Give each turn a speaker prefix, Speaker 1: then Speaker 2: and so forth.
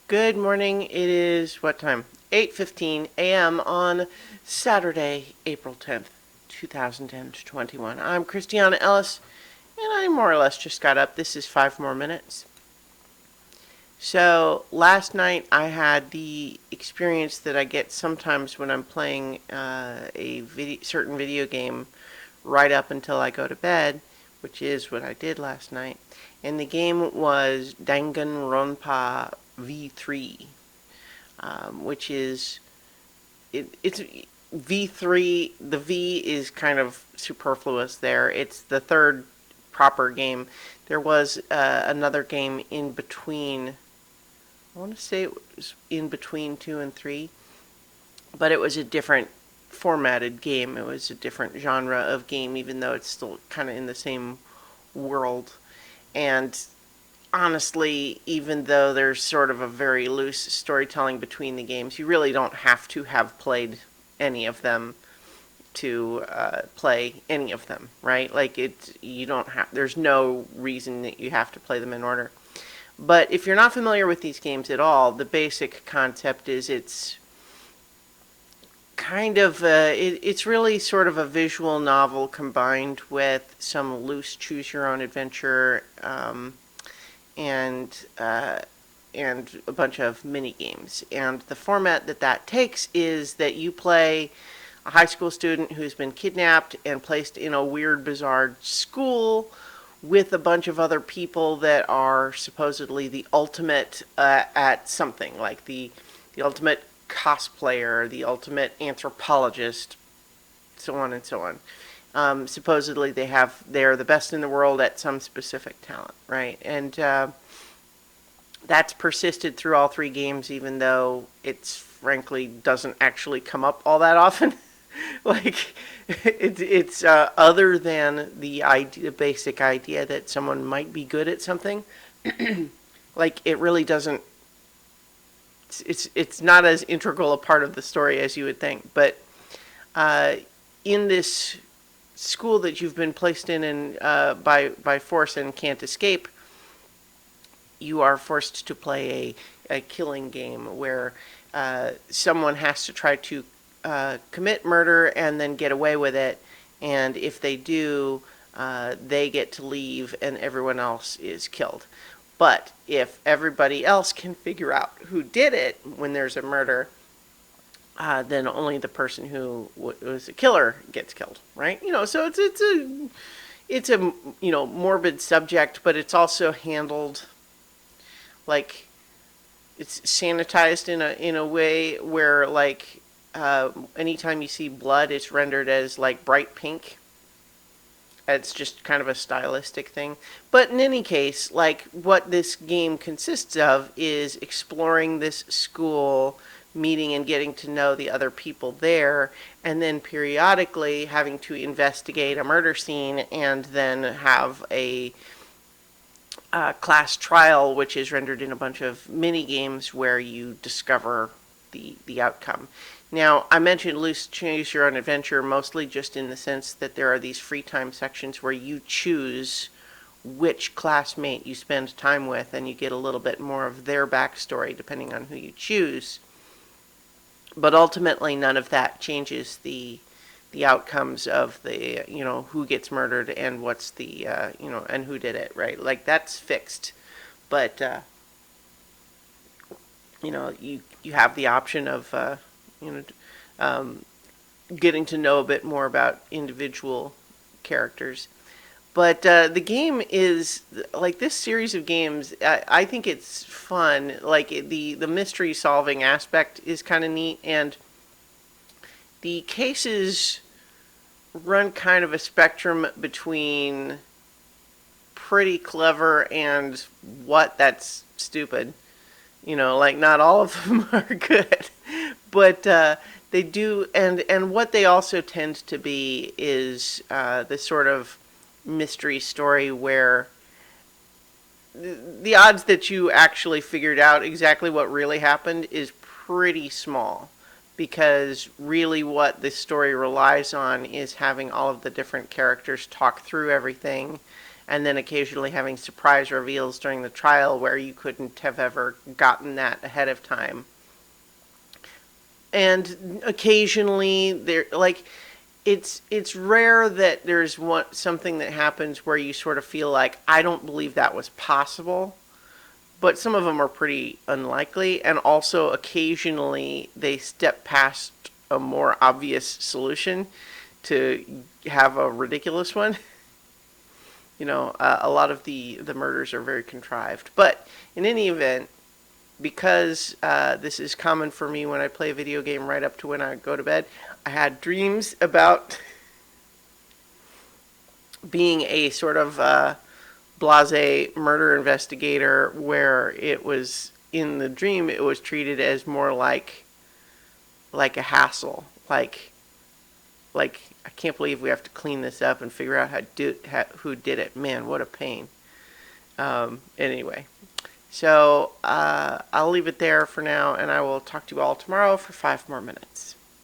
Speaker 1: Good morning. It is what time? 8:15 a.m. on Saturday, April 10th, 2021. I'm Christiana Ellis, and I more or less just got up. This is 5 more minutes. So last night I had the experience that I get sometimes when I'm playing certain video game right up until I go to bed, which is what I did last night. And the game was Danganronpa V3, which is it's V3. The V is kind of superfluous there. It's the third proper game. There was another game in between. I want to say it was in between 2 and 3, but it was a different formatted game. It was a different genre of game, even though it's still kind of in the same world. And honestly, even though there's sort of a very loose storytelling between the games, you really don't have to have played any of them to play any of them, right? Like you don't have. There's no reason that you have to play them in order. But if you're not familiar with these games at all, the basic concept is it's kind of it's really sort of a visual novel combined with some loose choose your own adventure and a bunch of mini games. And the format that takes is that you play a high school student who's been kidnapped and placed in a weird, bizarre school with a bunch of other people that are supposedly the ultimate at something, like the ultimate cosplayer, the ultimate anthropologist, so on and so on. Supposedly they're the best in the world at some specific talent, right? And that's persisted through all three games, even though it's frankly doesn't actually come up all that often. Like it's other than the basic idea that someone might be good at something. Like it really doesn't. It's not as integral a part of the story as you would think. But in this school that you've been placed in and by force and can't escape, you are forced to play a killing game where someone has to try to commit murder and then get away with it. And if they do, they get to leave and everyone else is killed. But if everybody else can figure out who did it when there's a murder, then only the person who was a killer gets killed, right? So it's a morbid subject, but it's also handled like it's sanitized in a way where like anytime you see blood, it's rendered as like bright pink. It's just kind of a stylistic thing. But in any case, like what this game consists of is exploring this school, meeting and getting to know the other people there, and then periodically having to investigate a murder scene and then have a class trial, which is rendered in a bunch of mini games where you discover the outcome. Now, I mentioned loose choose your own adventure mostly just in the sense that there are these free time sections where you choose which classmate you spend time with, and you get a little bit more of their backstory depending on who you choose. But ultimately, none of that changes the outcomes of the who gets murdered and what's the and who did it, right? Like that's fixed, but you have the option of getting to know a bit more about individual characters. But the game is like this series of games. I think it's fun. Like the mystery solving aspect is kind of neat, and the cases run kind of a spectrum between pretty clever and what that's stupid. Like not all of them are good, but they do, and what they also tend to be is this sort of mystery story where the odds that you actually figured out exactly what really happened is pretty small, because really what this story relies on is having all of the different characters talk through everything and then occasionally having surprise reveals during the trial where you couldn't have ever gotten that ahead of time. And occasionally there, like, it's rare that there's something that happens where you sort of feel like, I don't believe that was possible, but some of them are pretty unlikely, and also occasionally they step past a more obvious solution to have a ridiculous one. A lot of the murders are very contrived, but in any event, because this is common for me when I play a video game right up to when I go to bed, I had dreams about being a sort of blase murder investigator, where it was, in the dream, it was treated as more like a hassle, like I can't believe we have to clean this up and figure out who did it. Man, what a pain. Anyway, so I'll leave it there for now, and I will talk to you all tomorrow for 5 more minutes.